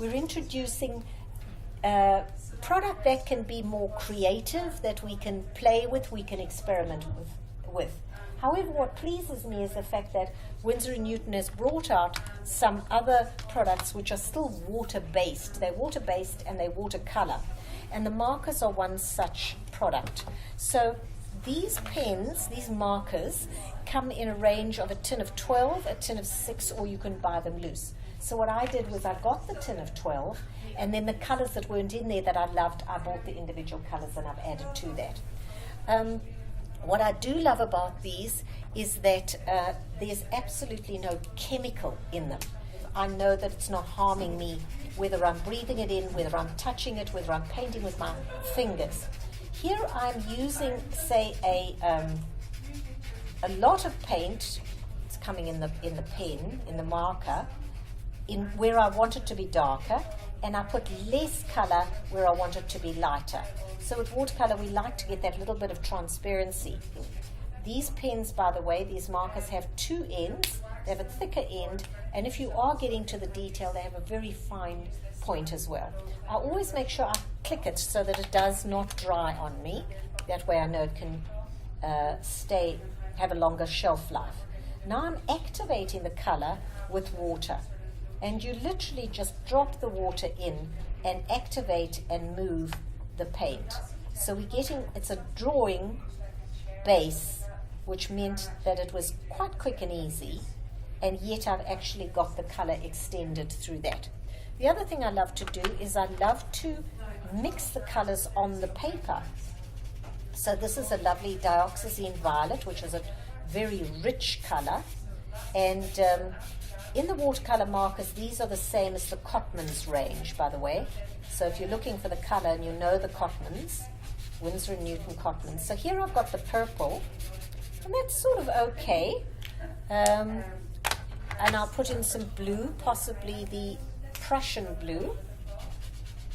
we're introducing product that can be more creative, that we can play with, we can experiment with. However, what pleases me is the fact that Winsor & Newton has brought out some other products which are still water-based. They're water-based and they're watercolor. And the markers are one such product. So these pens, these markers, come in a range of a tin of 12, a tin of 6, or you can buy them loose. So what I did was I got the tin of 12, and then the colors that weren't in there that I loved, I bought the individual colors and I've added to that. What I do love about these is that there's absolutely no chemical in them. I know that it's not harming me, whether I'm breathing it in, whether I'm touching it, whether I'm painting with my fingers. Here I'm using, say, a lot of paint. It's coming in the pen, in the marker, in where I want it to be darker, and I put less color where I want it to be lighter. So with watercolor, we like to get that little bit of transparency. These pens, by the way, these markers have two ends. They have a thicker end, and if you are getting to the detail, they have a very fine point as well. I always make sure I click it so that it does not dry on me. That way I know it can have a longer shelf life. Now I'm activating the color with water, and you literally just drop the water in and activate and move the paint. So we're getting, it's a drawing base, which meant that it was quite quick and easy, and yet I've actually got the color extended through that. The other thing I love to do is I love to mix the colors on the paper. So this is a lovely dioxazine violet, which is a very rich color, and in the watercolor markers, these are the same as the Cotman's range, by the way. So if you're looking for the color and you know the Cotman's, Winsor & Newton Cotman's. So here I've got the purple, and that's sort of okay. And I'll put in some blue, possibly the Prussian blue.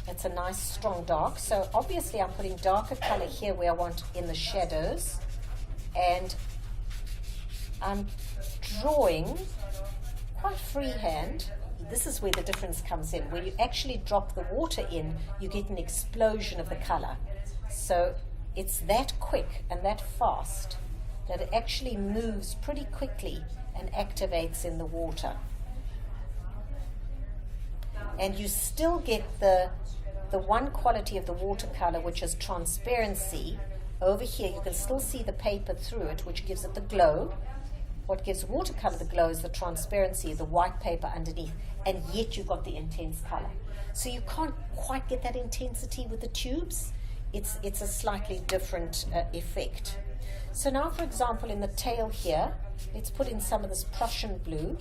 It's a nice strong dark. So obviously I'm putting darker color here where I want in the shadows. And I'm drawing quite freehand. This is where the difference comes in. When you actually drop the water in, you get an explosion of the color. So it's that quick and that fast that it actually moves pretty quickly and activates in the water. And you still get the one quality of the watercolor, which is transparency. Over here you can still see the paper through it, which gives it the glow. What gives watercolor the glow is the transparency, the white paper underneath, and yet you've got the intense color. So you can't quite get that intensity with the tubes. It's a slightly different effect. So now, for example, in the tail here, let's put in some of this Prussian blue.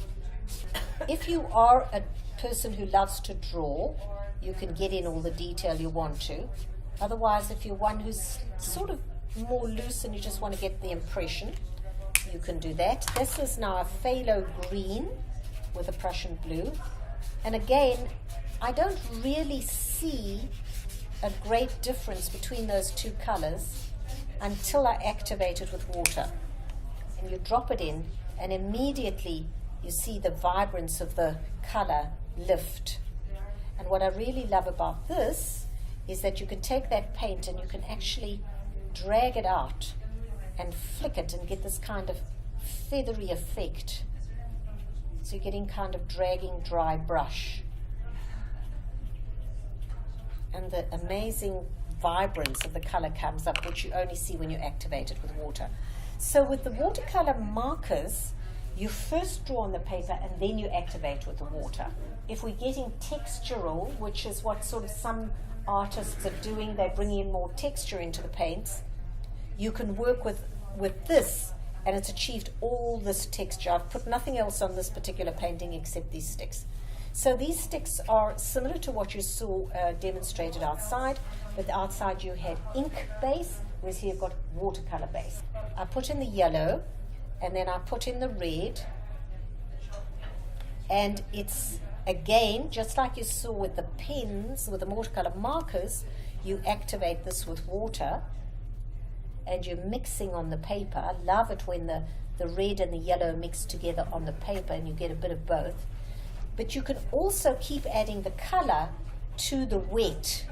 If you are a person who loves to draw, you can get in all the detail you want to. Otherwise, if you're one who's sort of more loose and you just want to get the impression, you can do that. This is now a phthalo green with a Prussian blue. And again, I don't really see a great difference between those two colors until I activate it with water. And you drop it in, and immediately you see the vibrance of the color lift. And what I really love about this is that you can take that paint and you can actually drag it out and flick it and get this kind of feathery effect. So you're getting kind of dragging dry brush. And the amazing vibrance of the color comes up, which you only see when you activate it with water. So with the watercolor markers, you first draw on the paper and then you activate with the water. If we're getting textural, which is what sort of some artists are doing, they're bringing in more texture into the paints, you can work with this, and it's achieved all this texture. I've put nothing else on this particular painting except these sticks. So these sticks are similar to what you saw demonstrated outside, but outside you had ink base, whereas here you've got watercolor base. I put in the yellow, and then I put in the red, and it's, again, just like you saw with the pens, with the watercolor markers, you activate this with water, and you're mixing on the paper. I love it when the red and the yellow mix together on the paper and you get a bit of both. but you can also keep adding the color to the wet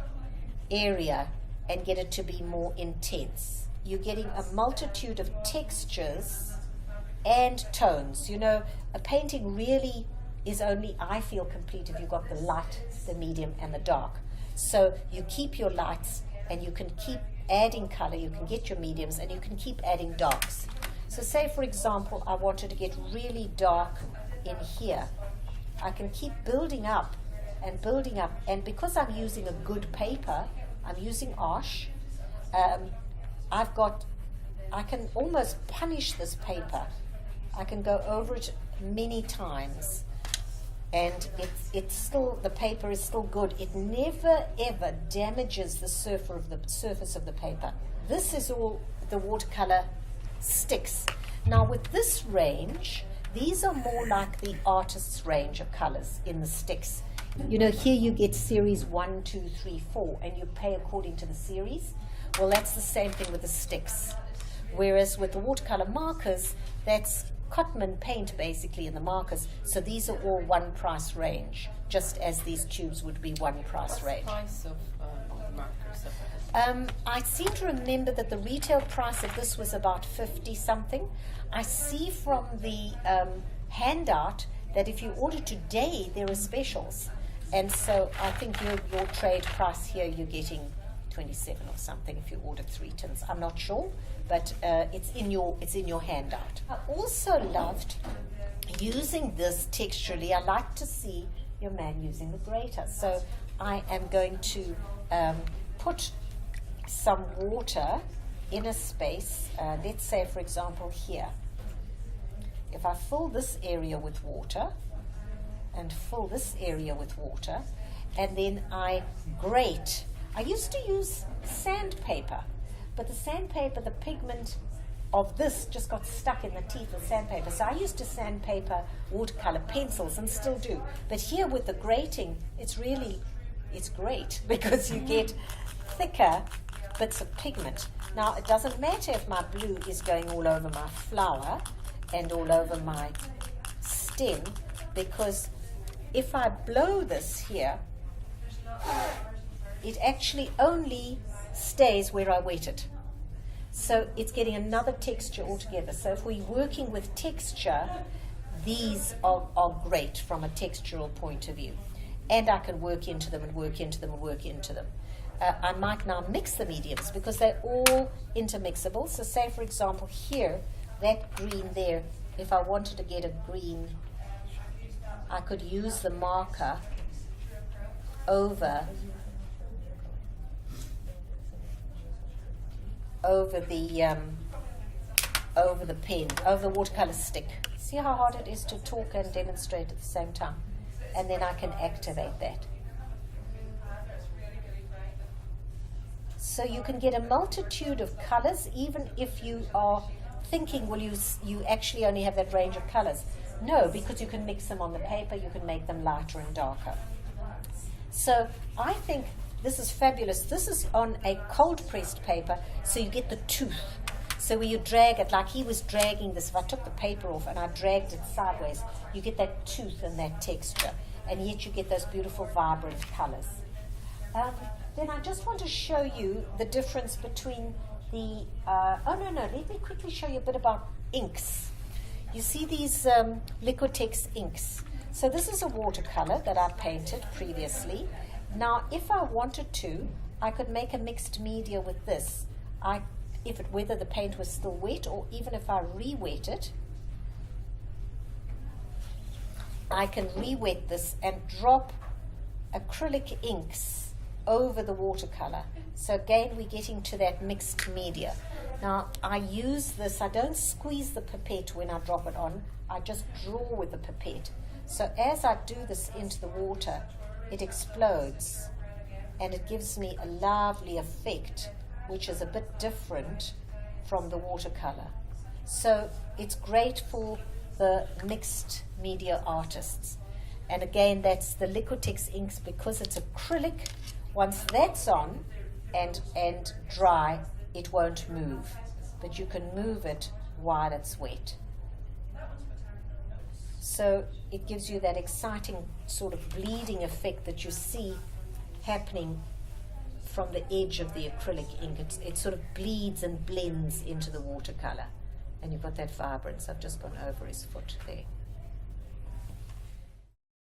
area and get it to be more intense. You're getting a multitude of textures and tones. You know, a painting really is only, I feel, complete if you've got the light, the medium, and the dark. So you keep your lights, and you can keep adding color, you can get your mediums, and you can keep adding darks. So say, for example, I wanted to get really dark in here. I can keep building up, and because I'm using a good paper, I'm using Arch, I can almost punish this paper. I can go over it many times, and it's still, the paper is still good. It never ever damages the surface of the paper. This is all the watercolor sticks. Now with this range, these are more like the artist's range of colors in the sticks. You know, here you get series 1, 2, 3, 4, and you pay according to the series. Well, that's the same thing with the sticks. Whereas with the watercolor markers, that's Cotman paint basically in the markers. So these are all one price range, just as these tubes would be one price range. What's the price of the markers? I seem to remember that the retail price of this was about 50 something. I see from the handout that if you order today, there are specials. And so I think your trade price here, you're getting 27 or something if you order 3 tins. I'm not sure, but it's in your handout. I also loved using this texturally. I like to see your man using the grater. So I am going to put some water in a space. Let's say, for example, here. If I fill this area with water and fill this area with water, and then I grate. I used to use sandpaper, but the sandpaper, the pigment of this just got stuck in the teeth of sandpaper. So I used to sandpaper watercolor pencils and still do. But here with the grating, it's great because you get thicker bits of pigment. Now it doesn't matter if my blue is going all over my flower and all over my stem, because if I blow this here, it actually only stays where I wet it. So it's getting another texture altogether. So if we're working with texture, these are great from a textural point of view. And I can work into them and work into them and work into them. I might now mix the mediums because they're all intermixable. So say, for example, here, that green there, if I wanted to get a green, I could use the marker over the pen, over the watercolor stick. See how hard it is to talk and demonstrate at the same time? And then I can activate that. So you can get a multitude of colors, even if you are thinking, well, you actually only have that range of colors. No, because you can mix them on the paper, you can make them lighter and darker. So I think this is fabulous. This is on a cold pressed paper, so you get the tooth. So where you drag it, like he was dragging this, if I took the paper off and I dragged it sideways, you get that tooth and that texture, and yet you get those beautiful vibrant colors. Then I just want to show you the difference between the, let me quickly show you a bit about inks. You see these Liquitex inks. So this is a watercolor that I painted previously. Now, if I wanted to, I could make a mixed media with this. Whether the paint was still wet or even if I re-wet it, I can re-wet this and drop acrylic inks over the watercolor. So again, we're getting to that mixed media. Now, I use this, I don't squeeze the pipette when I drop it on, I just draw with the pipette. So as I do this into the water, it explodes and it gives me a lovely effect, which is a bit different from the watercolor. So it's great for the mixed media artists. And again, that's the Liquitex inks because it's acrylic. Once that's on and dry, it won't move, but you can move it while it's wet. So it gives you that exciting sort of bleeding effect that you see happening from the edge of the acrylic ink. It sort of bleeds and blends into the watercolor, and you've got that vibrance. I've just gone over his foot there.